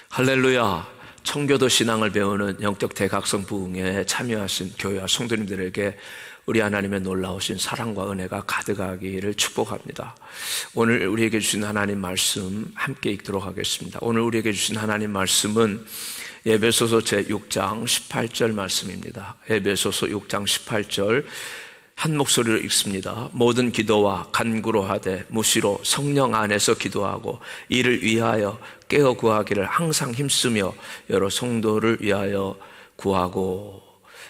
할렐루야. 청교도 신앙을 배우는 영적 대각성 부흥회에 참여하신 교회와 성도님들에게 우리 하나님의 놀라우신 사랑과 은혜가 가득하기를 축복합니다. 오늘 우리에게 주신 하나님 말씀 함께 읽도록 하겠습니다. 오늘 우리에게 주신 하나님 말씀은 에베소서 제6장 18절 말씀입니다. 에베소서 6장 18절 한 목소리로 읽습니다. 모든 기도와 간구로 하되 무시로 성령 안에서 기도하고 이를 위하여 깨어 구하기를 항상 힘쓰며 여러 성도를 위하여 구하고.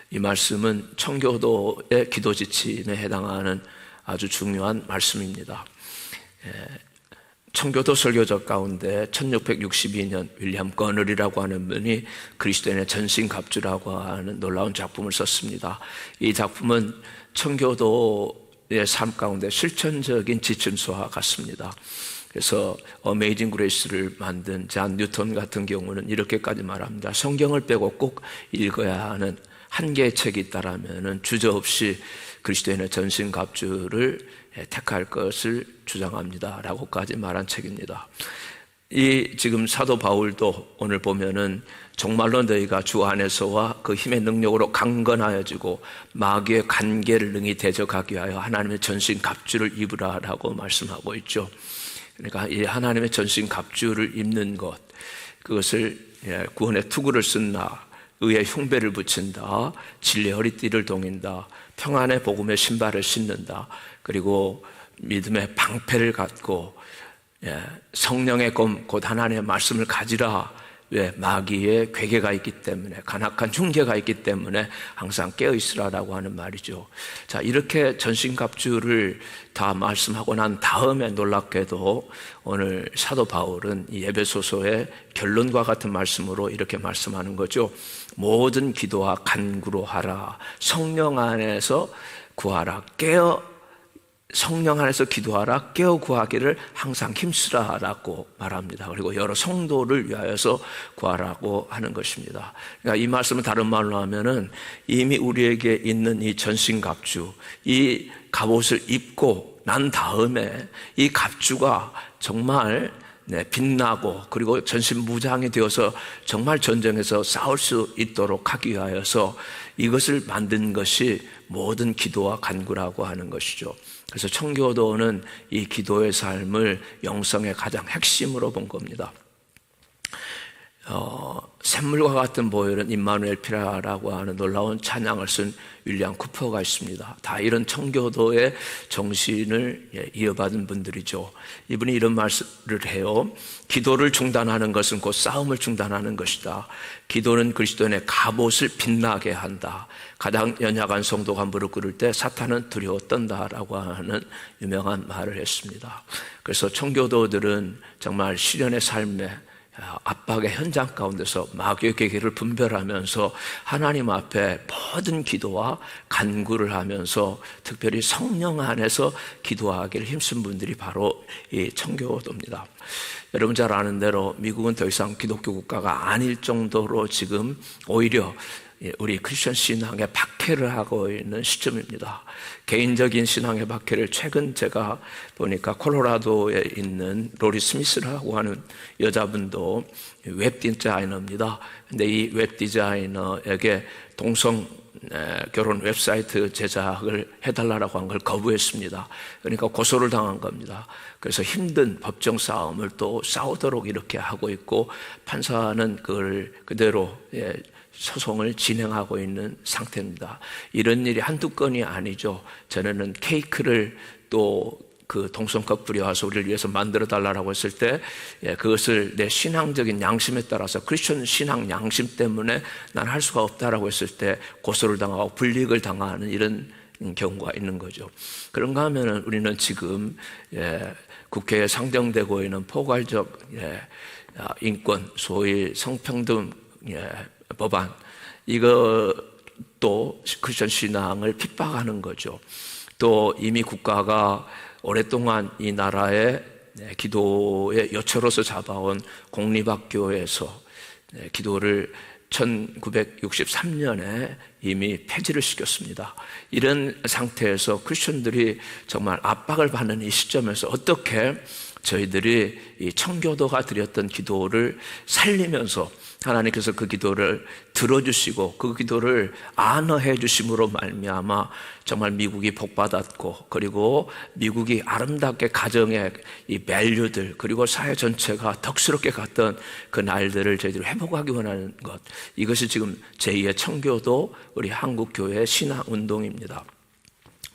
이 말씀은 청교도의 기도 지침에 해당하는 아주 중요한 말씀입니다. 청교도 설교적 가운데 1662년 윌리엄 거널이라고 하는 분이 그리스도인의 전신갑주라고 하는 놀라운 작품을 썼습니다. 이 작품은 청교도의 삶 가운데 실천적인 지침서와 같습니다. 그래서 어메이징 그레이스를 만든 잔 뉴턴 같은 경우는 이렇게까지 말합니다. 성경을 빼고 꼭 읽어야 하는 한 개의 책이 있다라면 주저없이 그리스도인의 전신갑주를 택할 것을 주장합니다 라고까지 말한 책입니다. 이 지금 사도 바울도 오늘 보면은 정말로 너희가 주 안에서와 그 힘의 능력으로 강건하여지고 마귀의 관계를 능히 대적하기 위하여 하나님의 전신갑주를 입으라라고 말씀하고 있죠. 그러니까 이 하나님의 전신갑주를 입는 것, 그것을 구원의 투구를 쓴다, 의의 흉배를 붙인다, 진리의 허리띠를 동인다, 평안의 복음의 신발을 신는다, 그리고 믿음의 방패를 갖고 성령의 검 곧 하나님의 말씀을 가지라. 왜? 마귀의 괴계가 있기 때문에, 간악한 흉계가 있기 때문에 항상 깨어있으라라고 하는 말이죠. 자, 이렇게 전신갑주를 다 말씀하고 난 다음에 놀랍게도 오늘 사도 바울은 이 에베소서의 결론과 같은 말씀으로 이렇게 말씀하는 거죠. 모든 기도와 간구로 하라. 성령 안에서 구하라. 성령 안에서 기도하라. 깨어 구하기를 항상 힘쓰라라고 말합니다. 그리고 여러 성도를 위하여서 구하라고 하는 것입니다. 그러니까 이 말씀을 다른 말로 하면은 이미 우리에게 있는 이 전신갑주, 이 갑옷을 입고 난 다음에 이 갑주가 정말 빛나고 그리고 전신무장이 되어서 정말 전쟁에서 싸울 수 있도록 하기 위하여서 이것을 만든 것이 모든 기도와 간구라고 하는 것이죠. 그래서 청교도는 이 기도의 삶을 영성의 가장 핵심으로 본 겁니다. 샘물과 같은 보혈은 임마누엘 피라라고 하는 놀라운 찬양을 쓴 윌리엄 쿠퍼가 있습니다. 다 이런 청교도의 정신을 이어받은 분들이죠. 이분이 이런 말씀을 해요. 기도를 중단하는 것은 곧 싸움을 중단하는 것이다. 기도는 그리스도인의 갑옷을 빛나게 한다. 가장 연약한 성도가 무릎 꿇을 때 사탄은 두려워 떤다라고 하는 유명한 말을 했습니다. 그래서 청교도들은 정말 시련의 삶에 압박의 현장 가운데서 마귀의 계기를 분별하면서 하나님 앞에 모든 기도와 간구를 하면서 특별히 성령 안에서 기도하기를 힘쓴 분들이 바로 이 청교도입니다. 여러분 잘 아는 대로 미국은 더 이상 기독교 국가가 아닐 정도로 지금 오히려 우리 크리스천 신앙에 박해를 하고 있는 시점입니다. 개인적인 신앙의 박해를 최근 제가 보니까 콜로라도에 있는 로리 스미스라고 하는 여자분도 웹 디자이너입니다. 근데 이 웹 디자이너에게 동성 결혼 웹사이트 제작을 해달라고 한 걸 거부했습니다. 그러니까 고소를 당한 겁니다. 그래서 힘든 법정 싸움을 또 싸우도록 이렇게 하고 있고 판사는 그걸 그대로 소송을 진행하고 있는 상태입니다. 이런 일이 한두 건이 아니죠. 전에는 케이크를 또 그 동성 커플이 와서 우리를 위해서 만들어 달라고 했을 때 그것을 내 신앙적인 양심에 따라서 크리스천 신앙 양심 때문에 난 할 수가 없다라고 했을 때 고소를 당하고 불이익을 당하는 이런 경우가 있는 거죠. 그런가 하면은 우리는 지금 국회에 상정되고 있는 포괄적 인권, 소위 성평등 법안, 이것도 크리스천 신앙을 핍박하는 거죠. 또 이미 국가가 오랫동안 이 나라의 기도의 요초로서 잡아온 공립학교에서 기도를 1963년에 이미 폐지를 시켰습니다. 이런 상태에서 크리스천들이 정말 압박을 받는 이 시점에서 어떻게 저희들이 이 청교도가 드렸던 기도를 살리면서 하나님께서 그 기도를 들어주시고 그 기도를 안어해 주심으로 말미암아 정말 미국이 복받았고, 그리고 미국이 아름답게 가정의 이 밸류들 그리고 사회 전체가 덕스럽게 갔던 그 날들을 저희들이 회복하기 원하는 것, 이것이 지금 제2의 청교도 우리 한국교회의 신앙운동입니다.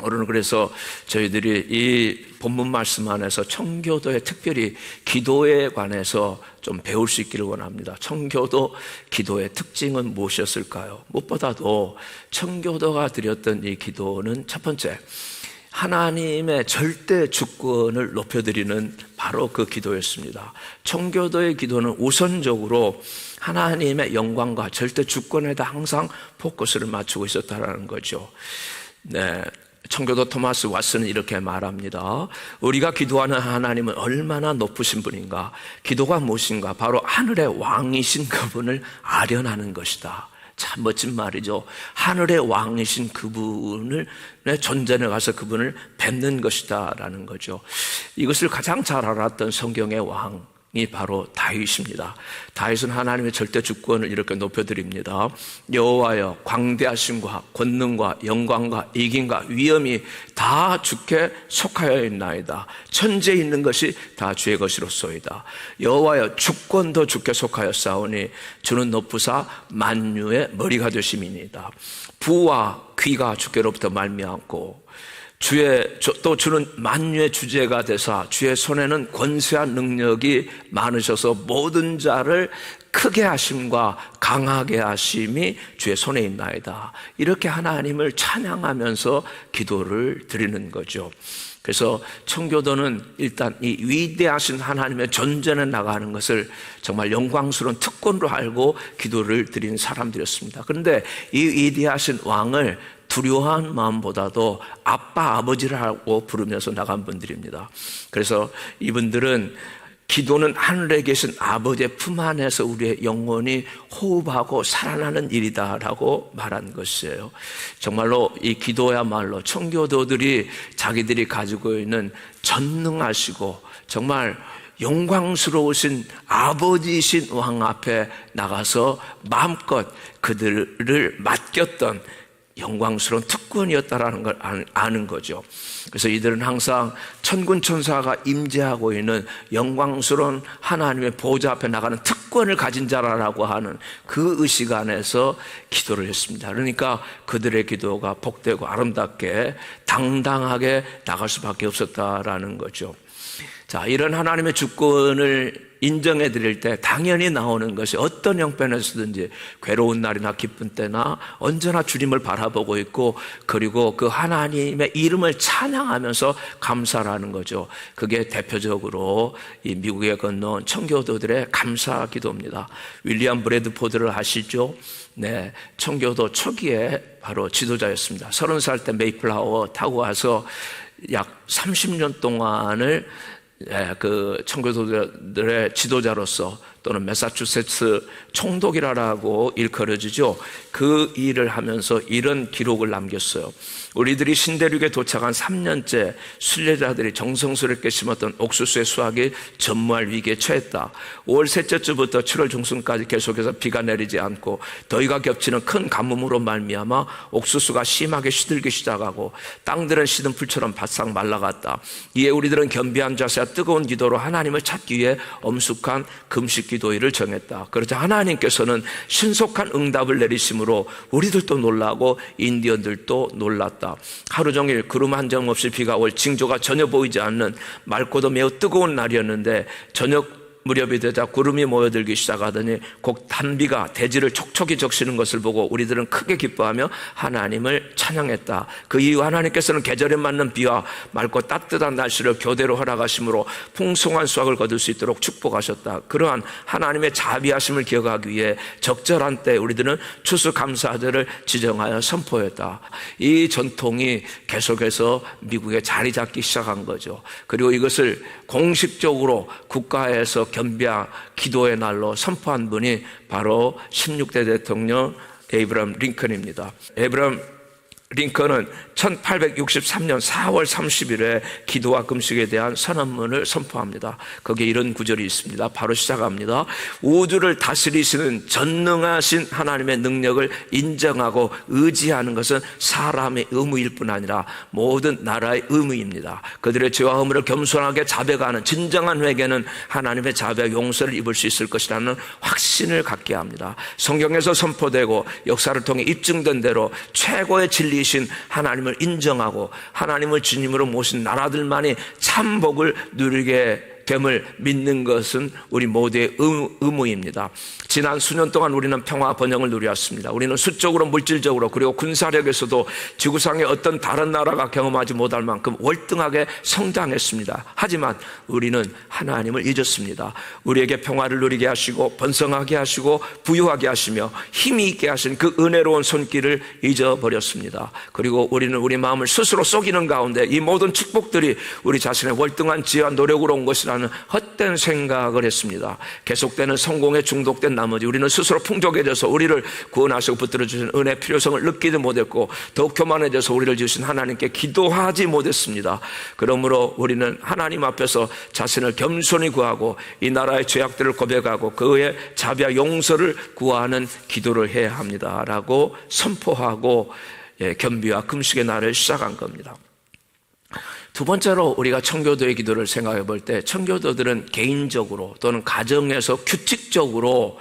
오늘은 그래서 저희들이 이 본문 말씀 안에서 청교도의 특별히 기도에 관해서 좀 배울 수 있기를 원합니다. 청교도 기도의 특징은 무엇이었을까요? 무엇보다도 청교도가 드렸던 이 기도는 첫 번째, 하나님의 절대 주권을 높여드리는 바로 그 기도였습니다. 청교도의 기도는 우선적으로 하나님의 영광과 절대 주권에다 항상 포커스를 맞추고 있었다는 거죠. 네. 청교도 토마스 왓슨은 이렇게 말합니다. 우리가 기도하는 하나님은 얼마나 높으신 분인가? 기도가 무엇인가? 바로 하늘의 왕이신 그분을 아련하는 것이다. 참 멋진 말이죠. 하늘의 왕이신 그분을 존전에 가서 그분을 뵙는 것이다 라는 거죠. 이것을 가장 잘 알았던 성경의 왕이 바로 다윗입니다. 다윗은 하나님의 절대 주권을 이렇게 높여드립니다. 여호와여, 광대하심과 권능과 영광과 이김과 위엄이 다 주께 속하여 있나이다. 천지에 있는 것이 다 주의 것이로소이다. 여호와여, 주권도 주께 속하여 싸우니 주는 높으사 만유의 머리가 되심이니이다. 부와 귀가 주께로부터 말미암고 또 주는 만유의 주제가 되사 주의 손에는 권세한 능력이 많으셔서 모든 자를 크게 하심과 강하게 하심이 주의 손에 있나이다. 이렇게 하나님을 찬양하면서 기도를 드리는 거죠. 그래서 청교도는 일단 이 위대하신 하나님의 존전에 나가는 것을 정말 영광스러운 특권으로 알고 기도를 드린 사람들이었습니다. 그런데 이 위대하신 왕을 두려워한 마음보다도 아빠, 아버지라고 부르면서 나간 분들입니다. 그래서 이분들은 기도는 하늘에 계신 아버지의 품 안에서 우리의 영혼이 호흡하고 살아나는 일이다라고 말한 것이에요. 정말로 이 기도야말로 청교도들이 자기들이 가지고 있는 전능하시고 정말 영광스러우신 아버지이신 왕 앞에 나가서 마음껏 그들을 맡겼던 영광스러운 특권이었다라는 걸 아는 거죠. 그래서 이들은 항상 천군 천사가 임재하고 있는 영광스러운 하나님의 보좌 앞에 나가는 특권을 가진 자라고 하는 그 의식 안에서 기도를 했습니다. 그러니까 그들의 기도가 복되고 아름답게 당당하게 나갈 수밖에 없었다라는 거죠. 자, 이런 하나님의 주권을 인정해 드릴 때 당연히 나오는 것이 어떤 형편에서든지 괴로운 날이나 기쁜 때나 언제나 주님을 바라보고 있고, 그리고 그 하나님의 이름을 찬양하면서 감사라는 거죠. 그게 대표적으로 이 미국에 건너온 청교도들의 감사 기도입니다. 윌리엄 브래드포드를 아시죠? 네, 청교도 초기에 바로 지도자였습니다. 30살 때 메이플라워 타고 와서 약 30년 동안을 그 청교도들의 지도자로서, 또는 매사추세츠 총독이라고 일컬어지죠. 그 일을 하면서 이런 기록을 남겼어요. 우리들이 신대륙에 도착한 3년째 순례자들이 정성스럽게 심었던 옥수수의 수확이 전무할 위기에 처했다. 5월 셋째 주부터 7월 중순까지 계속해서 비가 내리지 않고 더위가 겹치는 큰 가뭄으로 말미암아 옥수수가 심하게 시들기 시작하고 땅들은 시든 풀처럼 바싹 말라갔다. 이에 우리들은 겸비한 자세와 뜨거운 기도로 하나님을 찾기 위해 엄숙한 금식 기도일을 정했다. 그러자 하나님께서는 신속한 응답을 내리심으로 우리들도 놀라고 인디언들도 놀랐다. 하루 종일 구름 한 점 없이 비가 올 징조가 전혀 보이지 않는 맑고도 매우 뜨거운 날이었는데, 저녁 무렵이 되자 구름이 모여들기 시작하더니 곧 단비가 대지를 촉촉히 적시는 것을 보고 우리들은 크게 기뻐하며 하나님을 찬양했다. 그 이후 하나님께서는 계절에 맞는 비와 맑고 따뜻한 날씨를 교대로 허락하심으로 풍성한 수확을 거둘 수 있도록 축복하셨다. 그러한 하나님의 자비하심을 기억하기 위해 적절한 때 우리들은 추수감사절을 지정하여 선포했다. 이 전통이 계속해서 미국에 자리 잡기 시작한 거죠. 그리고 이것을 공식적으로 국가에서 겸비한 기도의 날로 선포한 분이 바로 16대 대통령 에이브러함 링컨입니다. 에이브러함 링컨은 1863년 4월 30일에 기도와 금식에 대한 선언문을 선포합니다. 거기에 이런 구절이 있습니다. 바로 시작합니다. 우주를 다스리시는 전능하신 하나님의 능력을 인정하고 의지하는 것은 사람의 의무일 뿐 아니라 모든 나라의 의무입니다. 그들의 죄와 허물을 겸손하게 자백하는 진정한 회개는 하나님의 자비와 용서를 입을 수 있을 것이라는 확신을 갖게 합니다. 성경에서 선포되고 역사를 통해 입증된 대로 최고의 진리 신 하나님을 인정하고 하나님을 주님으로 모신 나라들만이 참 복을 누리게 됨을 믿는 것은 우리 모두의 의무입니다. 지난 수년 동안 우리는 평화 번영을 누렸습니다. 우리는 수적으로 물질적으로 그리고 군사력에서도 지구상의 어떤 다른 나라가 경험하지 못할 만큼 월등하게 성장했습니다. 하지만 우리는 하나님을 잊었습니다. 우리에게 평화를 누리게 하시고 번성하게 하시고 부유하게 하시며 힘이 있게 하신 그 은혜로운 손길을 잊어버렸습니다. 그리고 우리는 우리 마음을 스스로 속이는 가운데 이 모든 축복들이 우리 자신의 월등한 지혜와 노력으로 온 것이라는 헛된 생각을 했습니다. 계속되는 성공에 중독된 나머지 우리는 스스로 풍족해져서 우리를 구원하시고 붙들어 주신 은혜의 필요성을 느끼지 못했고 더욱 교만해져서 우리를 지으신 하나님께 기도하지 못했습니다. 그러므로 우리는 하나님 앞에서 자신을 겸손히 구하고 이 나라의 죄악들을 고백하고 그의 자비와 용서를 구하는 기도를 해야 합니다라고 선포하고 겸비와 금식의 날을 시작한 겁니다. 두 번째로 우리가 청교도의 기도를 생각해 볼 때 청교도들은 개인적으로 또는 가정에서 규칙적으로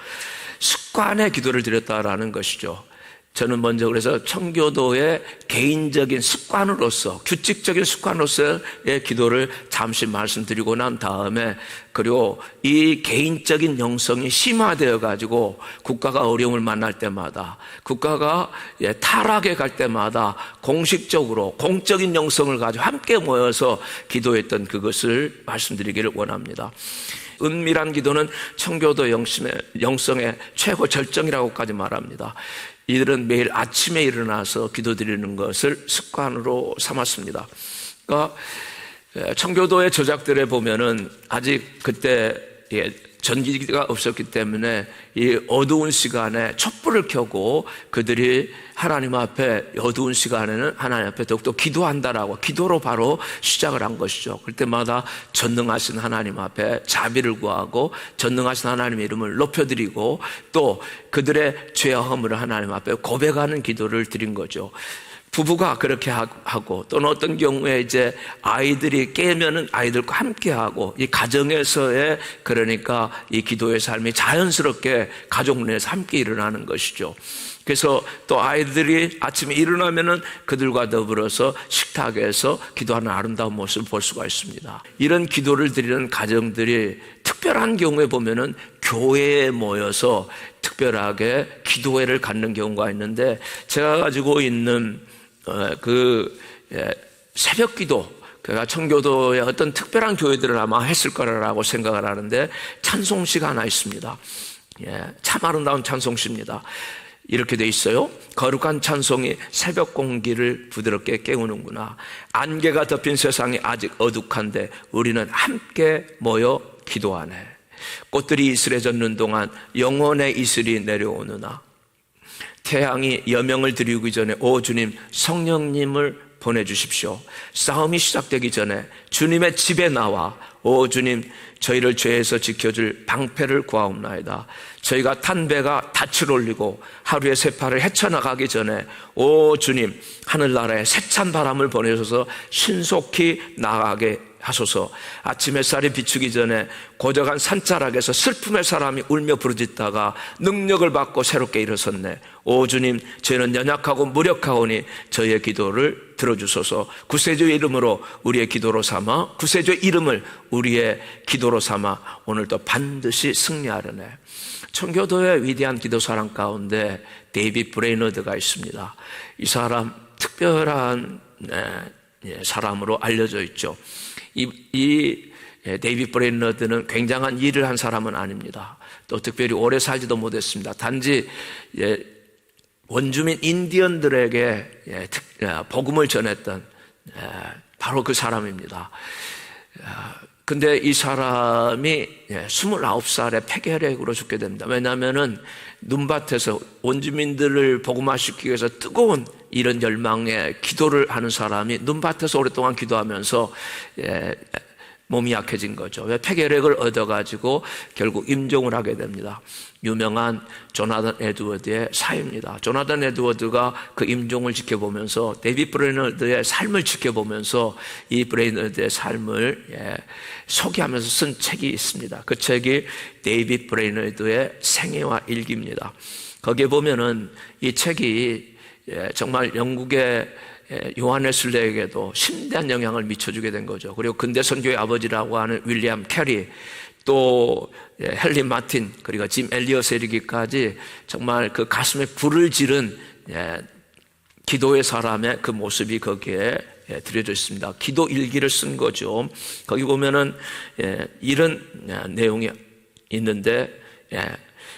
습관의 기도를 드렸다라는 것이죠. 저는 먼저 그래서 청교도의 개인적인 습관으로서 규칙적인 습관으로서의 기도를 잠시 말씀드리고 난 다음에 그리고 이 개인적인 영성이 심화되어 가지고 국가가 어려움을 만날 때마다 국가가 타락해 갈 때마다 공식적으로 공적인 영성을 가지고 함께 모여서 기도했던 그것을 말씀드리기를 원합니다. 은밀한 기도는 청교도 영성의 최고 절정이라고까지 말합니다. 이들은 매일 아침에 일어나서 기도드리는 것을 습관으로 삼았습니다. 그러니까 청교도의 저작들에 보면은 아직 그때 전기가 없었기 때문에 이 어두운 시간에 촛불을 켜고 그들이 하나님 앞에 어두운 시간에는 하나님 앞에 더욱더 기도한다라고 기도로 바로 시작을 한 것이죠. 그때마다 전능하신 하나님 앞에 자비를 구하고 전능하신 하나님의 이름을 높여드리고 또 그들의 죄와 허물을 하나님 앞에 고백하는 기도를 드린 거죠. 부부가 그렇게 하고 또는 어떤 경우에 이제 아이들이 깨면은 아이들과 함께 하고 이 가정에서의 그러니까 이 기도의 삶이 자연스럽게 가족 내에서 함께 일어나는 것이죠. 그래서 또 아이들이 아침에 일어나면은 그들과 더불어서 식탁에서 기도하는 아름다운 모습을 볼 수가 있습니다. 이런 기도를 드리는 가정들이 특별한 경우에 보면은 교회에 모여서 특별하게 기도회를 갖는 경우가 있는데 제가 가지고 있는 새벽 기도, 그가 청교도의 어떤 특별한 교회들을 아마 했을 거라고 생각을 하는데 찬송시가 하나 있습니다. 참 아름다운 찬송시입니다. 이렇게 돼 있어요. 거룩한 찬송이 새벽 공기를 부드럽게 깨우는구나. 안개가 덮인 세상이 아직 어둑한데 우리는 함께 모여 기도하네. 꽃들이 이슬해졌는 동안 영혼의 이슬이 내려오느나 태양이 여명을 드리기 전에 오 주님 성령님을 보내주십시오. 싸움이 시작되기 전에 주님의 집에 나와 오 주님 저희를 죄에서 지켜줄 방패를 구하옵나이다. 저희가 탄 배가 닻을 올리고 하루의 세파를 헤쳐나가기 전에 오 주님 하늘나라에 세찬 바람을 보내셔서 신속히 나가게 하소서. 아침 햇살이 비추기 전에 고적한 산자락에서 슬픔의 사람이 울며 부르짖다가 능력을 받고 새롭게 일어섰네. 오 주님 저희는 연약하고 무력하오니 저희의 기도를 들어주소서. 구세주의 이름으로 우리의 기도로 삼아 구세주의 이름을 우리의 기도로 삼아 오늘도 반드시 승리하려네. 청교도의 위대한 기도 사람 가운데 데이빗 브레이너드가 있습니다. 이 사람 특별한 사람으로 알려져 있죠. 이 데이빗 브레이너드는 굉장한 일을 한 사람은 아닙니다. 또 특별히 오래 살지도 못했습니다. 단지 원주민 인디언들에게 복음을 전했던 바로 그 사람입니다. 근데 이 사람이 29살에 폐결핵으로 죽게 됩니다. 왜냐하면은 눈밭에서 원주민들을 복음화시키기 위해서 뜨거운 이런 열망에 기도를 하는 사람이 눈밭에서 오랫동안 기도하면서 몸이 약해진 거죠. 폐결핵을 얻어가지고 결국 임종을 하게 됩니다. 유명한 조나단 에드워드의 사입니다. 조나단 에드워드가 그 임종을 지켜보면서 데이빗 브레이너드의 삶을 지켜보면서 이 브레이너드의 삶을 소개하면서 쓴 책이 있습니다. 그 책이 데이빗 브레이너드의 생애와 일기입니다. 거기에 보면은 이 책이 정말 영국의 요한웨슬레에게도 심대한 영향을 미쳐주게 된 거죠. 그리고 근대 선교의 아버지라고 하는 윌리엄 캐리, 또 헨리 마틴, 그리고 짐 엘리엇에 이르기까지 정말 그 가슴에 불을 지른 기도의 사람의 그 모습이 거기에 들여져 있습니다. 기도 일기를 쓴 거죠. 거기 보면은 이런 내용이 있는데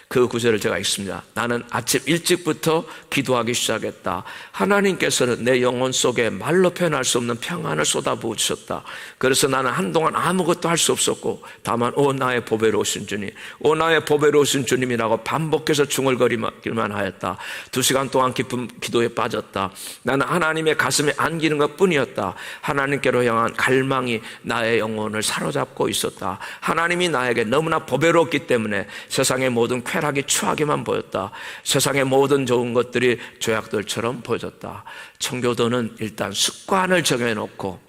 그 구절을 제가 읽습니다. 나는 아침 일찍부터 기도하기 시작했다. 하나님께서는 내 영혼 속에 말로 표현할 수 없는 평안을 쏟아부으셨다. 그래서 나는 한동안 아무것도 할 수 없었고 다만 오 나의 보배로우신 주님, 오 나의 보배로우신 주님이라고 반복해서 중얼거리기만 하였다. 2시간 동안 깊은 기도에 빠졌다. 나는 하나님의 가슴에 안기는 것뿐이었다. 하나님께로 향한 갈망이 나의 영혼을 사로잡고 있었다. 하나님이 나에게 너무나 보배롭기 때문에 세상의 모든 쾌락이 추하게만 보였다. 세상의 모든 좋은 것들이 죄악들처럼 보여졌다. 청교도는 일단 습관을 정해놓고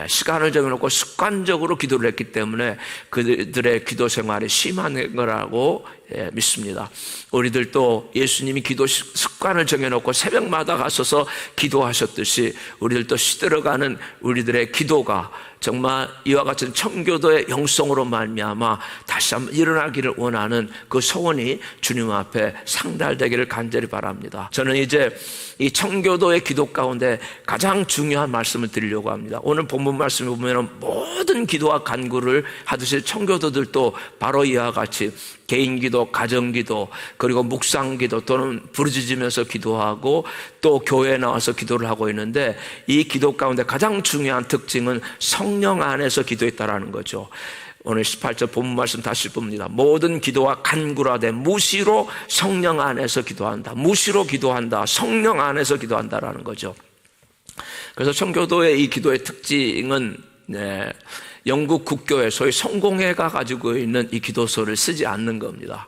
시간을 정해놓고 습관적으로 기도를 했기 때문에 그들의 기도 생활이 심한 거라고 믿습니다. 우리들도 예수님이 기도 습관을 정해놓고 새벽마다 가셔서 기도하셨듯이 우리들도 시들어가는 우리들의 기도가 정말 이와 같은 청교도의 영성으로 말미암아 다시 한번 일어나기를 원하는 그 소원이 주님 앞에 상달되기를 간절히 바랍니다. 저는 이제 이 청교도의 기도 가운데 가장 중요한 말씀을 드리려고 합니다. 오늘 본문 말씀에 보면 모든 기도와 간구를 하듯이 청교도들도 바로 이와 같이 개인기도, 가정기도, 그리고 묵상기도 또는 부르짖으면서 기도하고 또 교회에 나와서 기도를 하고 있는데 이 기도 가운데 가장 중요한 특징은 성령 안에서 기도했다라는 거죠. 오늘 18절 본문 말씀 다시 봅니다. 모든 기도와 간구라되 무시로 성령 안에서 기도한다. 무시로 기도한다. 성령 안에서 기도한다라는 거죠. 그래서 청교도의 이 기도의 특징은 영국 국교회 소위 성공회가 가지고 있는 이 기도서를 쓰지 않는 겁니다.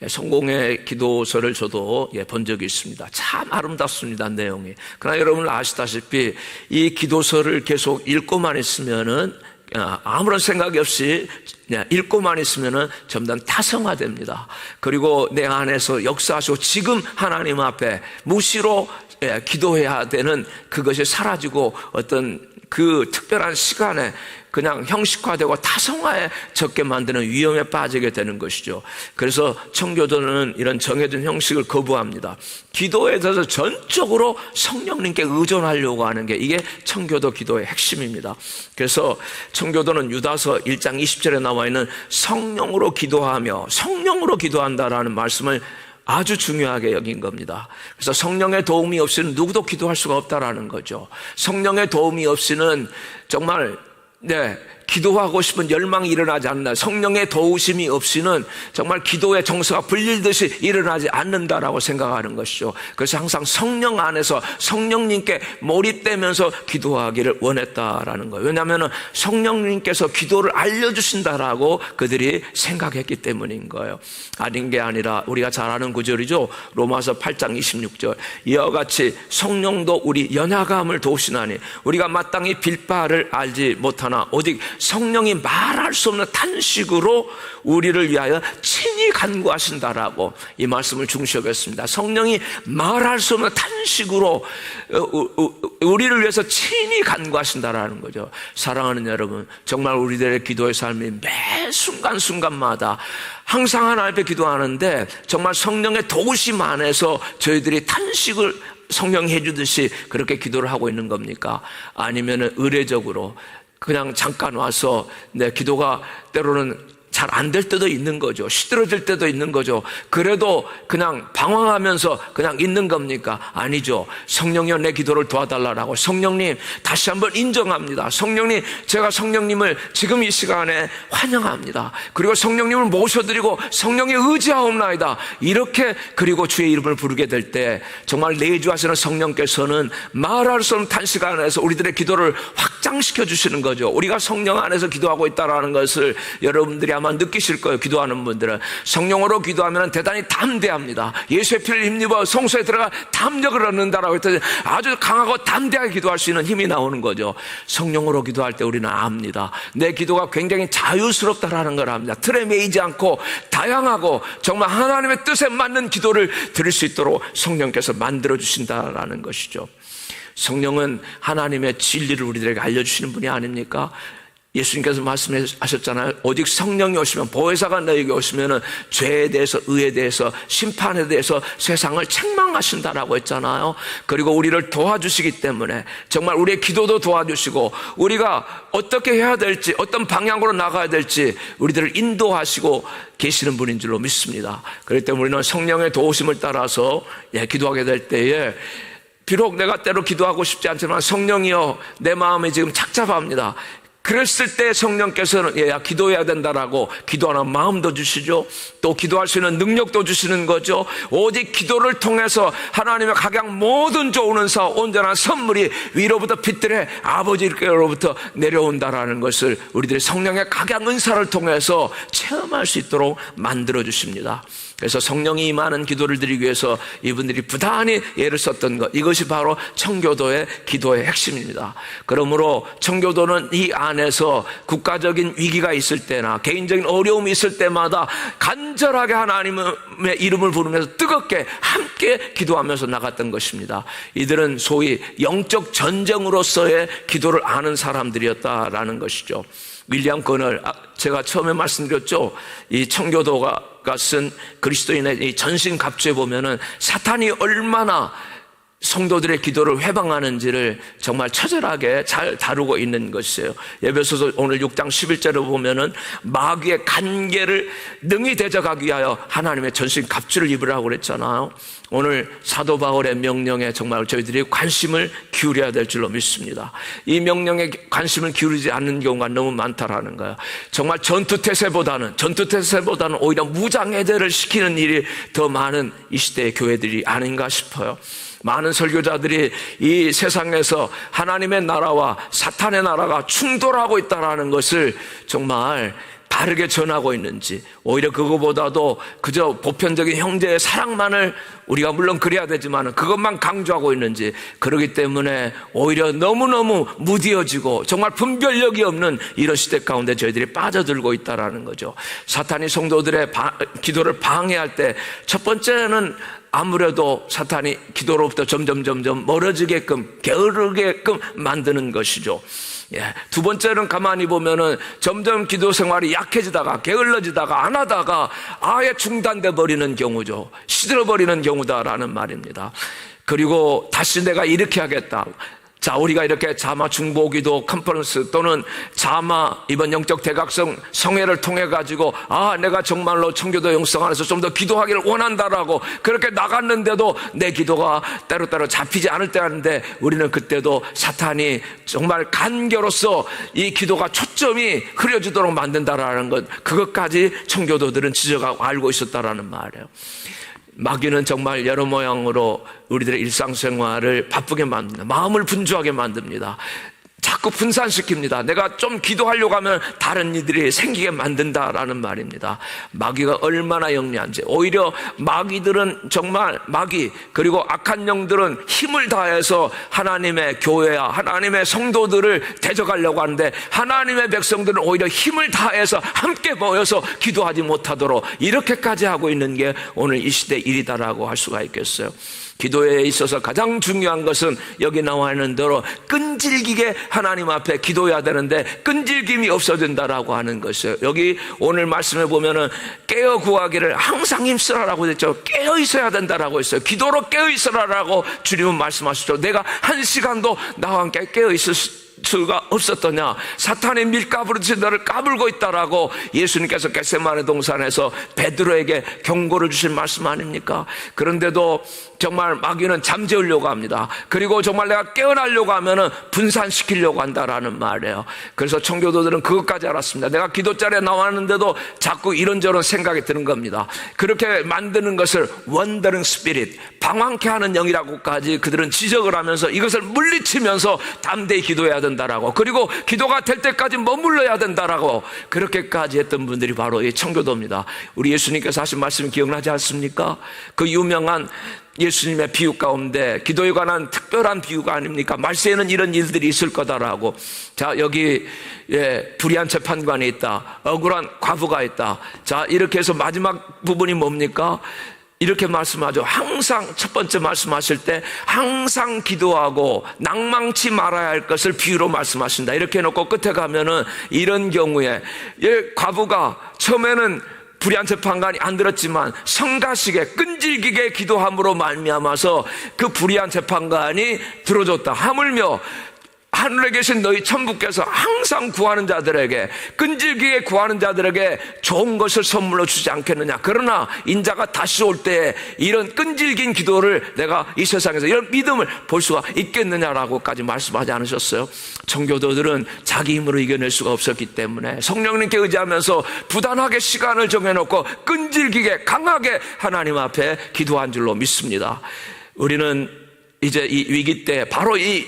성공회 기도서를 저도 본 적이 있습니다. 참 아름답습니다, 내용이. 그러나 여러분 아시다시피 이 기도서를 계속 읽고만 있으면은 아무런 생각이 없이 읽고만 있으면은 점점 타성화됩니다. 그리고 내 안에서 역사하시고 지금 하나님 앞에 무시로 기도해야 되는 그것이 사라지고 어떤 그 특별한 시간에 그냥 형식화되고 타성화에 적게 만드는 위험에 빠지게 되는 것이죠. 그래서 청교도는 이런 정해진 형식을 거부합니다. 기도에 대해서 전적으로 성령님께 의존하려고 하는 게 이게 청교도 기도의 핵심입니다. 그래서 청교도는 유다서 1장 20절에 나와 있는 성령으로 기도하며 성령으로 기도한다라는 말씀을 아주 중요하게 여긴 겁니다. 그래서 성령의 도움이 없이는 누구도 기도할 수가 없다라는 거죠. 성령의 도움이 없이는 정말 기도하고 싶은 열망이 일어나지 않는다. 성령의 도우심이 없이는 정말 기도의 정서가 불릴듯이 일어나지 않는다라고 생각하는 것이죠. 그래서 항상 성령 안에서 성령님께 몰입되면서 기도하기를 원했다라는 거예요. 왜냐하면 성령님께서 기도를 알려주신다라고 그들이 생각했기 때문인 거예요. 아닌 게 아니라 우리가 잘 아는 구절이죠. 로마서 8장 26절 이와 같이 성령도 우리 연약함을 도우시나니 우리가 마땅히 빌 바를 알지 못하나 오직 성령이 말할 수 없는 탄식으로 우리를 위하여 친히 간구하신다라고 이 말씀을 중시하겠습니다. 성령이 말할 수 없는 탄식으로 우리를 위해서 친히 간구하신다라는 거죠. 사랑하는 여러분, 정말 우리들의 기도의 삶이 매 순간순간마다 항상 하나님 앞에 기도하는데 정말 성령의 도우심 안에서 저희들이 탄식을 성령이 해주듯이 그렇게 기도를 하고 있는 겁니까? 아니면은 의례적으로 그냥 잠깐 와서 내 기도가 때로는 잘 안 될 때도 있는 거죠. 시들어질 때도 있는 거죠. 그래도 그냥 방황하면서 그냥 있는 겁니까? 아니죠. 성령이여 내 기도를 도와달라고. 성령님 다시 한번 인정합니다. 성령님, 제가 성령님을 지금 이 시간에 환영합니다. 그리고 성령님을 모셔드리고 성령에 의지하옵나이다. 이렇게 그리고 주의 이름을 부르게 될 때 정말 내주하시는 성령께서는 말할 수 없는 단시간 안에서 우리들의 기도를 확장시켜 주시는 거죠. 우리가 성령 안에서 기도하고 있다는 것을 여러분들이 아마 느끼실 거예요. 기도하는 분들은 성령으로 기도하면 대단히 담대합니다. 예수의 피를 힘입어 성소에 들어가 담력을 얻는다라고 했더니 아주 강하고 담대하게 기도할 수 있는 힘이 나오는 거죠. 성령으로 기도할 때 우리는 압니다. 내 기도가 굉장히 자유스럽다라는 걸 압니다. 틀에 매이지 않고 다양하고 정말 하나님의 뜻에 맞는 기도를 드릴 수 있도록 성령께서 만들어 주신다라는 것이죠. 성령은 하나님의 진리를 우리들에게 알려주시는 분이 아닙니까? 예수님께서 말씀하셨잖아요. 오직 성령이 오시면, 보혜사가 너에게 오시면은 죄에 대해서, 의에 대해서, 심판에 대해서 세상을 책망하신다라고 했잖아요. 그리고 우리를 도와주시기 때문에 정말 우리의 기도도 도와주시고 우리가 어떻게 해야 될지, 어떤 방향으로 나가야 될지 우리들을 인도하시고 계시는 분인 줄로 믿습니다. 그렇기 때문에 우리는 성령의 도우심을 따라서 기도하게 될 때에 비록 내가 때로 기도하고 싶지 않지만 성령이여 내 마음이 지금 착잡합니다. 그랬을 때 성령께서는 기도해야 된다라고 기도하는 마음도 주시죠. 또 기도할 수 있는 능력도 주시는 거죠. 오직 기도를 통해서 하나님의 각양 모든 좋은 은사, 온전한 선물이 위로부터 빛들의 아버지께로부터 내려온다라는 것을 우리들의 성령의 각양 은사를 통해서 체험할 수 있도록 만들어 주십니다. 그래서 성령이 임하는 기도를 드리기 위해서 이분들이 부단히 애를 썼던 것, 이것이 바로 청교도의 기도의 핵심입니다. 그러므로 청교도는 이 안에서 국가적인 위기가 있을 때나 개인적인 어려움이 있을 때마다 간절하게 하나님의 이름을 부르면서 뜨겁게 함께 기도하면서 나갔던 것입니다. 이들은 소위 영적 전쟁으로서의 기도를 아는 사람들이었다라는 것이죠. 윌리엄 거널, 제가 처음에 말씀드렸죠. 이 청교도가 쓴 그리스도인의 이 전신갑주에 보면은 사탄이 얼마나 성도들의 기도를 회방하는지를 정말 처절하게 잘 다루고 있는 것이에요. 에베소서 오늘 6장 11절을 보면은 마귀의 간계를 능히 대적하기 위하여 하나님의 전신갑주를 입으라고 그랬잖아요. 오늘 사도 바울의 명령에 정말 저희들이 관심을 기울여야 될 줄로 믿습니다. 이 명령에 관심을 기울이지 않는 경우가 너무 많다라는 거예요. 정말 전투태세보다는 오히려 무장해제를 시키는 일이 더 많은 이 시대의 교회들이 아닌가 싶어요. 많은 설교자들이 이 세상에서 하나님의 나라와 사탄의 나라가 충돌하고 있다는 것을 정말 바르게 전하고 있는지, 오히려 그거보다도 그저 보편적인 형제의 사랑만을 우리가 물론 그래야 되지만 그것만 강조하고 있는지, 그렇기 때문에 오히려 너무너무 무디어지고 정말 분별력이 없는 이런 시대 가운데 저희들이 빠져들고 있다는 거죠. 사탄이 성도들의 기도를 방해할 때 첫 번째는 아무래도 사탄이 기도로부터 점점 멀어지게끔, 게으르게끔 만드는 것이죠. 두 번째는 가만히 보면은 점점 기도 생활이 약해지다가 게을러지다가 안 하다가 아예 중단돼 버리는 경우죠. 시들어 버리는 경우다라는 말입니다. 그리고 다시 내가 이렇게 하겠다. 자, 우리가 이렇게 자마 중보기도 컨퍼런스 또는 자마 이번 영적 대각성 성회를 통해 가지고 내가 정말로 청교도 영성 안에서 좀 더 기도하기를 원한다라고 그렇게 나갔는데도 내 기도가 때로때로 잡히지 않을 때 하는데, 우리는 그때도 사탄이 정말 간교로서 이 기도가 초점이 흐려지도록 만든다라는 것, 그것까지 청교도들은 지적하고 알고 있었다라는 말이에요. 마귀는 정말 여러 모양으로 우리들의 일상생활을 바쁘게 만듭니다. 마음을 분주하게 만듭니다. 자꾸 분산시킵니다. 내가 좀 기도하려고 하면 다른 일들이 생기게 만든다라는 말입니다. 마귀가 얼마나 영리한지. 오히려 마귀들은 정말 그리고 악한 영들은 힘을 다해서 하나님의 교회와 하나님의 성도들을 대적하려고 하는데, 하나님의 백성들은 오히려 힘을 다해서 함께 모여서 기도하지 못하도록 이렇게까지 하고 있는 게 오늘 이 시대 일이다라고 할 수가 있겠어요. 기도에 있어서 가장 중요한 것은 여기 나와 있는 대로 끈질기게 하나님 앞에 기도해야 되는데 끈질김이 없어진다라고 하는 것이에요. 여기 오늘 말씀에 보면은 깨어 구하기를 항상 힘쓰라라고 했죠. 깨어 있어야 된다라고 했어요. 기도로 깨어 있으라라고 주님은 말씀하시죠. 내가 한 시간도 나와 함께 깨어 있을 수가 없었더냐? 사탄의 밀가부르듯이 너를 까불고 있다라고 예수님께서 겟세마네 동산에서 베드로에게 경고를 주신 말씀 아닙니까? 그런데도 정말 마귀는 잠재우려고 합니다. 그리고 정말 내가 깨어나려고 하면은 분산시키려고 한다라는 말이에요. 그래서 청교도들은 그것까지 알았습니다. 내가 기도 자리에 나왔는데도 자꾸 이런저런 생각이 드는 겁니다. 그렇게 만드는 것을 원더링 스피릿, 방황케 하는 영이라고까지 그들은 지적을 하면서 이것을 물리치면서 담대히 기도해야 된다라고, 그리고 기도가 될 때까지 머물러야 된다라고 그렇게까지 했던 분들이 바로 이 청교도입니다. 우리 예수님께서 하신 말씀 기억나지 않습니까? 그 유명한 예수님의 비유 가운데 기도에 관한 특별한 비유가 아닙니까? 말세에는 이런 일들이 있을 거다라고. 자, 여기 불의한 재판관이 있다, 억울한 과부가 있다. 자, 이렇게 해서 마지막 부분이 뭡니까? 이렇게 말씀하죠. 항상 첫 번째 말씀하실 때 항상 기도하고 낭망치 말아야 할 것을 비유로 말씀하신다. 이렇게 해놓고 끝에 가면은 이런 경우에 과부가 처음에는 불의한 재판관이 안 들었지만 성가시게 끈질기게 기도함으로 말미암아서 그 불의한 재판관이 들어줬다. 하물며 하늘에 계신 너희 천부께서 항상 구하는 자들에게, 끈질기게 구하는 자들에게 좋은 것을 선물로 주지 않겠느냐. 그러나 인자가 다시 올 때 이런 끈질긴 기도를 내가 이 세상에서 이런 믿음을 볼 수가 있겠느냐라고까지 말씀하지 않으셨어요? 청교도들은 자기 힘으로 이겨낼 수가 없었기 때문에 성령님께 의지하면서 부단하게 시간을 정해놓고 끈질기게 강하게 하나님 앞에 기도한 줄로 믿습니다. 우리는 이제 이 위기 때 바로 이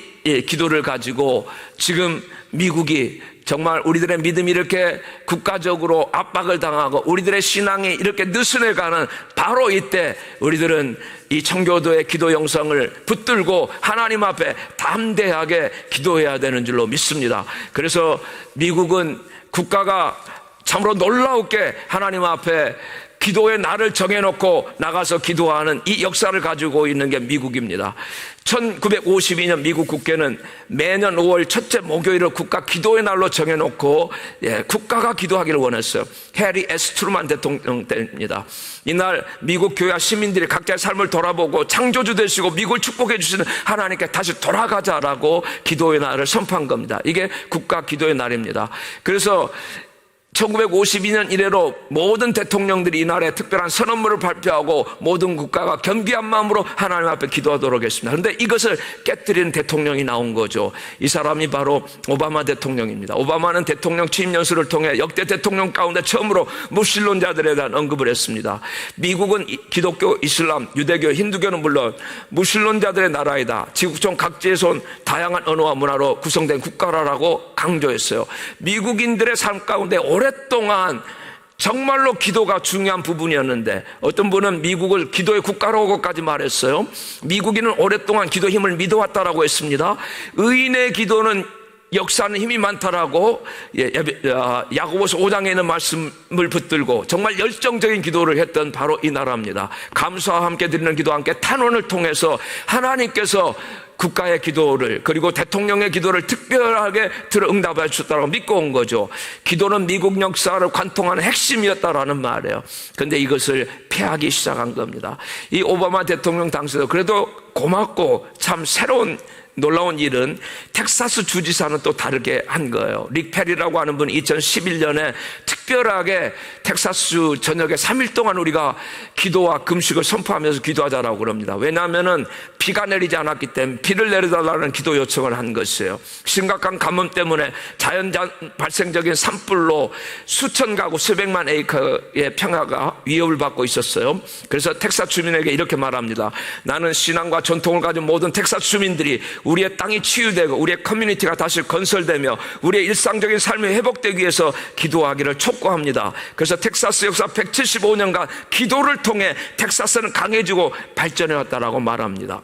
기도를 가지고 지금 미국이 정말 우리들의 믿음이 이렇게 국가적으로 압박을 당하고 우리들의 신앙이 이렇게 느슨해가는 바로 이때 우리들은 이 청교도의 기도 영성을 붙들고 하나님 앞에 담대하게 기도해야 되는 줄로 믿습니다. 그래서 미국은 국가가 참으로 놀라웠게 하나님 앞에 기도의 날을 정해놓고 나가서 기도하는 이 역사를 가지고 있는 게 미국입니다. 1952년 미국 국회는 매년 5월 첫째 목요일을 국가 기도의 날로 정해놓고 국가가 기도하기를 원했어요. 해리 에스 트루만 대통령 때입니다. 이날 미국 교회와 시민들이 각자의 삶을 돌아보고 창조주 되시고 미국을 축복해 주시는 하나님께 다시 돌아가자라고 기도의 날을 선포한 겁니다. 이게 국가 기도의 날입니다. 그래서 1952년 이래로 모든 대통령들이 이날에 특별한 선언문을 발표하고 모든 국가가 겸비한 마음으로 하나님 앞에 기도하도록 했습니다. 그런데 이것을 깨뜨리는 대통령이 나온 거죠. 이 사람이 바로 오바마 대통령입니다. 오바마는 대통령 취임 연설을 통해 역대 대통령 가운데 처음으로 무신론자들에 대한 언급을 했습니다. 미국은 기독교, 이슬람, 유대교, 힌두교는 물론 무신론자들의 나라이다. 지구촌 각지에서 온 다양한 언어와 문화로 구성된 국가라고 강조했어요. 미국인들의 삶 가운데 오랫동안 정말로 기도가 중요한 부분이었는데 어떤 분은 미국을 기도의 국가라고까지 말했어요. 미국인은 오랫동안 기도 힘을 믿어왔다라고 했습니다. 의인의 기도는 역사는 힘이 많다라고 야고보서 5장에 있는 말씀을 붙들고 정말 열정적인 기도를 했던 바로 이 나라입니다. 감사와 함께 드리는 기도와 함께 탄원을 통해서 하나님께서 국가의 기도를 그리고 대통령의 기도를 특별하게 들어 응답해 주셨다고 믿고 온 거죠. 기도는 미국 역사를 관통하는 핵심이었다라는 말이에요. 그런데 이것을 폐하기 시작한 겁니다. 이 오바마 대통령 당시에도 그래도 고맙고 참 새로운 놀라운 일은 텍사스 주지사는 또 다르게 한 거예요. 릭 페리라고 하는 분이 2011년에 특별하게 텍사스 전역에 3일 동안 우리가 기도와 금식을 선포하면서 기도하자라고 그럽니다. 왜냐하면 비가 내리지 않았기 때문에 비를 내려달라는 기도 요청을 한 것이에요. 심각한 가뭄 때문에 자연 발생적인 산불로 수천 가구 수백만 에이커의 평화가 위협을 받고 있었어요. 그래서 텍사스 주민에게 이렇게 말합니다. 나는 신앙과 전통을 가진 모든 텍사스 주민들이 우리의 땅이 치유되고 우리의 커뮤니티가 다시 건설되며 우리의 일상적인 삶이 회복되기 위해서 기도하기를 촉구합니다. 그래서 텍사스 역사 175년간 기도를 통해 텍사스는 강해지고 발전해왔다라고 말합니다.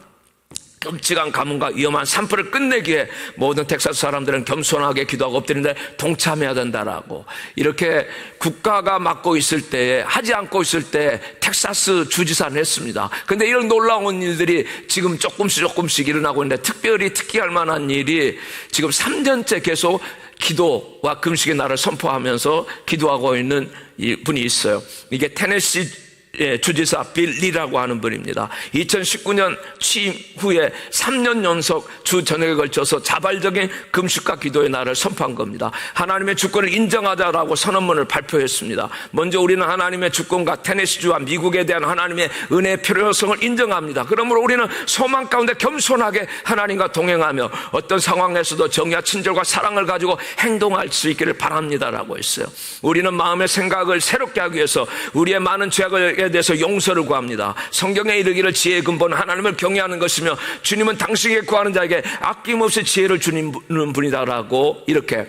끔찍한 가뭄과 위험한 산불을 끝내기 위해 모든 텍사스 사람들은 겸손하게 기도하고 엎드리는데 동참해야 된다라고. 이렇게 국가가 맡고 있을 때 하지 않고 있을 때 텍사스 주지사는 했습니다. 그런데 이런 놀라운 일들이 지금 조금씩 일어나고 있는데 특별히 특기할 만한 일이 지금 3년째 계속 기도와 금식의 날을 선포하면서 기도하고 있는 분이 있어요. 이게 테네시 주지사 빌리라고 하는 분입니다. 2019년 취임 후에 3년 연속 주 저녁에 걸쳐서 자발적인 금식과 기도의 날을 선포한 겁니다. 하나님의 주권을 인정하자라고 선언문을 발표했습니다. 먼저 우리는 하나님의 주권과 테네시주와 미국에 대한 하나님의 은혜의 필요성을 인정합니다. 그러므로 우리는 소망 가운데 겸손하게 하나님과 동행하며 어떤 상황에서도 정의와 친절과 사랑을 가지고 행동할 수 있기를 바랍니다라고 했어요. 우리는 마음의 생각을 새롭게 하기 위해서 우리의 많은 죄악에 대해서 용서를 구합니다. 성경에 이르기를 지혜의 근본은 하나님을 경외하는 것이며 주님은 당신에게 구하는 자에게 아낌없이 지혜를 주는 분이다라고 이렇게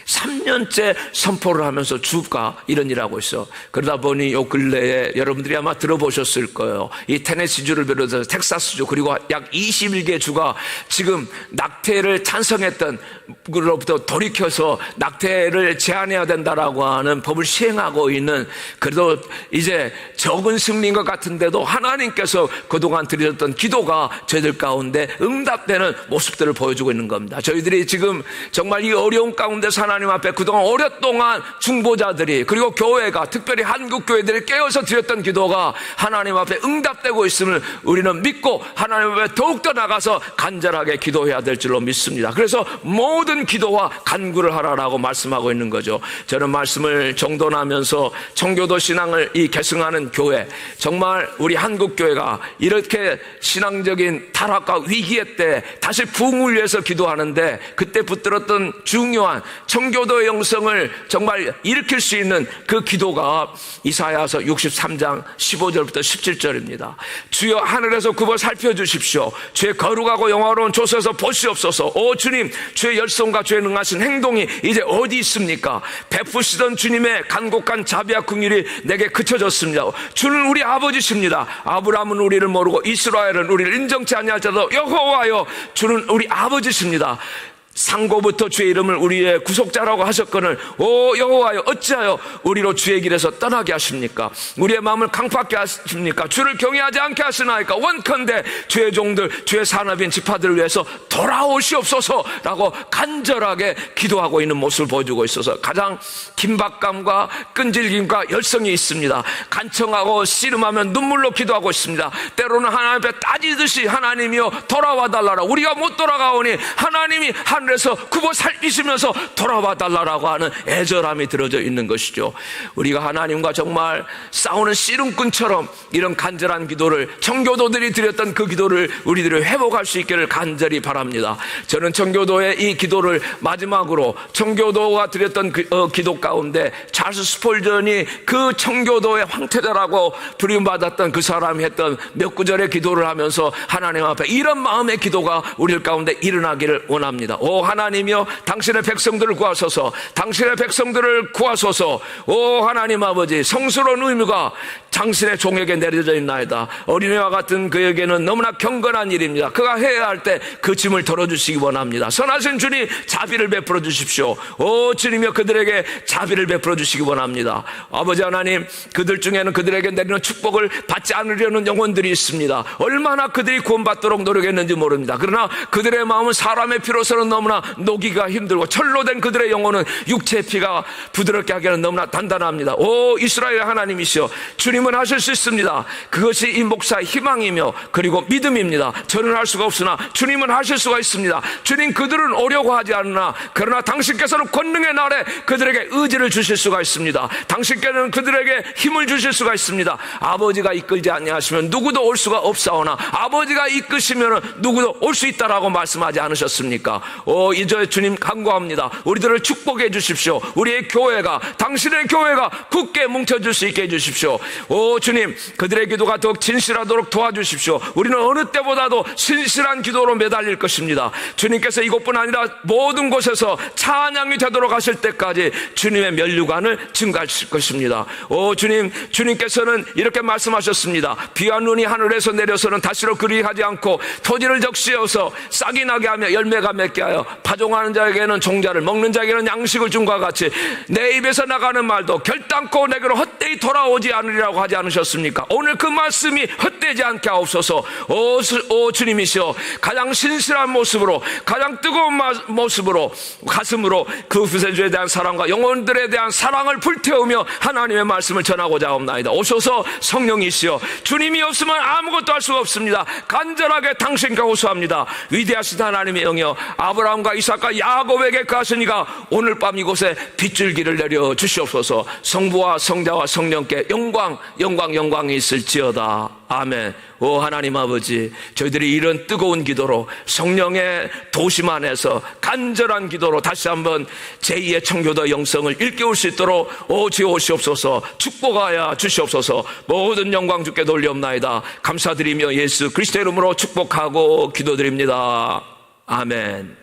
3년째 선포를 하면서 주가 이런 일을 하고 있어. 그러다 보니 요 근래에 여러분들이 아마 들어보셨을 거예요. 이 테네시주를 비롯해서 텍사스주 그리고 약 21개 주가 지금 낙태를 찬성했던 그로부터 돌이켜서 낙태를 제한해야 된다라고 하는 법을 시행하고 있는, 그래도 이제 적은 승리인 것 같은데도 하나님께서 그동안 드렸던 기도가 저희들 가운데 응답되는 모습들을 보여주고 있는 겁니다. 저희들이 지금 정말 이 어려운 가운데서 하나님 앞에 그동안 오랫동안 중보자들이 그리고 교회가 특별히 한국 교회들이 깨어서 드렸던 기도가 하나님 앞에 응답되고 있음을 우리는 믿고 하나님 앞에 더욱더 나가서 간절하게 기도해야 될 줄로 믿습니다. 그래서 모든 기도와 간구를 하라라고 말씀하고 있는 거죠. 저는 말씀을 정돈하면서 청교도 신앙을 계승하는 교회, 정말 우리 한국 교회가 이렇게 신앙적인 타락과 위기의 때 다시 부흥을 위해서 기도하는데 그때 붙들었던 중요한 청교도의 영성을 정말 일으킬 수 있는 그 기도가 이사야서 63장 15절부터 17절입니다. 주여 하늘에서 굽어 살펴주십시오. 주의 거룩하고 영화로운 조서에서 보시옵소서. 오 주님, 주의 열성과 주의 능하신 행동이 이제 어디 있습니까? 베푸시던 주님의 간곡한 자비와 긍휼이 내게 그쳐졌습니다. 주는 우리 아버지십니다. 아브라함은 우리를 모르고 이스라엘은 우리를 인정치 아니할지라도 여호와여, 주는 우리 아버지십니다. 상고부터 주의 이름을 우리의 구속자라고 하셨거늘 오 여호와여, 어찌하여 우리로 주의 길에서 떠나게 하십니까? 우리의 마음을 강팍게 하십니까? 주를 경외하지 않게 하시나이까? 원컨대 주의 종들, 주의 산업인 지파들을 위해서 돌아오시옵소서라고 간절하게 기도하고 있는 모습을 보여주고 있어서 가장 긴박감과 끈질김과 열성이 있습니다. 간청하고 씨름하면 눈물로 기도하고 있습니다. 때로는 하나님 앞에 따지듯이 하나님이여 돌아와 달라라, 우리가 못 돌아가오니 하나님이 하늘에서 굽어 살피시면서 돌아와 달라라고 하는 애절함이 들어져 있는 것이죠. 우리가 하나님과 정말 싸우는 씨름꾼처럼 이런 간절한 기도를, 청교도들이 드렸던 그 기도를 우리들이 회복할 수 있기를 간절히 바랍니다. 저는 청교도의 이 기도를 마지막으로 청교도가 드렸던 기도 가운데 찰스 스폴전이 그 청교도의 황태자라고 부름받았던 그 사람이 했던 몇 구절의 기도를 하면서 하나님 앞에 이런 마음의 기도가 우리 가운데 일어나기를 원합니다. 오 하나님이여, 당신의 백성들을 구하소서, 당신의 백성들을 구하소서. 오 하나님 아버지, 성스러운 의무가 당신의 종에게 내려져 있나이다. 어린애와 같은 그에게는 너무나 경건한 일입니다. 그가 해야 할 때 그 짐을 덜어주시기 원합니다. 선하신 주님, 자비를 베풀어 주십시오. 오 주님이여, 그들에게 자비를 베풀어 주시기 원합니다. 아버지 하나님, 그들 중에는 그들에게 내리는 축복을 받지 않으려는 영혼들이 있습니다. 얼마나 그들이 구원받도록 노력했는지 모릅니다. 그러나 그들의 마음은 사람의 피로서는 너무나 녹이기가 힘들고 철로 된 그들의 영혼은 육체의 피가 부드럽게 하기에는 너무나 단단합니다. 오 이스라엘 하나님이시여, 주님은 하실 수 있습니다. 그것이 이 목사의 희망이며 그리고 믿음입니다. 저는 할 수가 없으나 주님은 하실 수가 있습니다. 주님, 그들은 오려고 하지 않으나 그러나 당신께서는 권능의 날에 그들에게 의지를 주실 수가 있습니다. 당신께서는 그들에게 힘을 주실 수가 있습니다. 아버지가 이끌지 아니하시면 누구도 올 수가 없사오나 아버지가 이끄시면 누구도 올 수 있다라고 말씀하지 않으셨습니까? 오 이제 주님 간구합니다. 우리들을 축복해 주십시오. 우리의 교회가, 당신의 교회가 굳게 뭉쳐질 수 있게 해주십시오. 오 주님, 그들의 기도가 더욱 진실하도록 도와주십시오. 우리는 어느 때보다도 신실한 기도로 매달릴 것입니다. 주님께서 이곳뿐 아니라 모든 곳에서 찬양이 되도록 하실 때까지 주님의 면류관을 증가하실 것입니다. 오 주님, 주님께서는 이렇게 말씀하셨습니다. 비와 눈이 하늘에서 내려서는 다시로 그리하지 않고 토지를 적시어서 싹이 나게 하며 열매가 맺게 하여 위하여 파종하는 자에게는 종자를, 먹는 자에게는 양식을 줌과 같이 내 입에서 나가는 말도 결단코 내게로 헛되이 돌아오지 않으리라고 하지 않으셨습니까? 오늘 그 말씀이 헛되지 않게 하옵소서. 오 주님이시여, 가장 신실한 모습으로, 가장 뜨거운 모습으로, 가슴으로 그 구세주에 대한 사랑과 영혼들에 대한 사랑을 불태우며 하나님의 말씀을 전하고자 합니다. 오셔서 성령이시여, 주님이 없으면 아무것도 할 수가 없습니다. 간절하게 당신께 호소합니다. 위대하신 하나님의 영이여, 아브라함과 이삭과 야곱에게 가시니가 오늘 밤 이곳에 빗줄기를 내려 주시옵소서. 성부와 성자와 성령께 영광이 있을지어다. 아멘. 오 하나님 아버지, 저희들이 이런 뜨거운 기도로 성령의 도심 안에서 간절한 기도로 다시 한번 제2의 청교도 영성을 일깨울 수 있도록 주여 오시옵소서. 축복하여 주시옵소서. 모든 영광 주께 돌리옵나이다. 감사드리며 예수 그리스도의 이름으로 축복하고 기도드립니다. 아멘.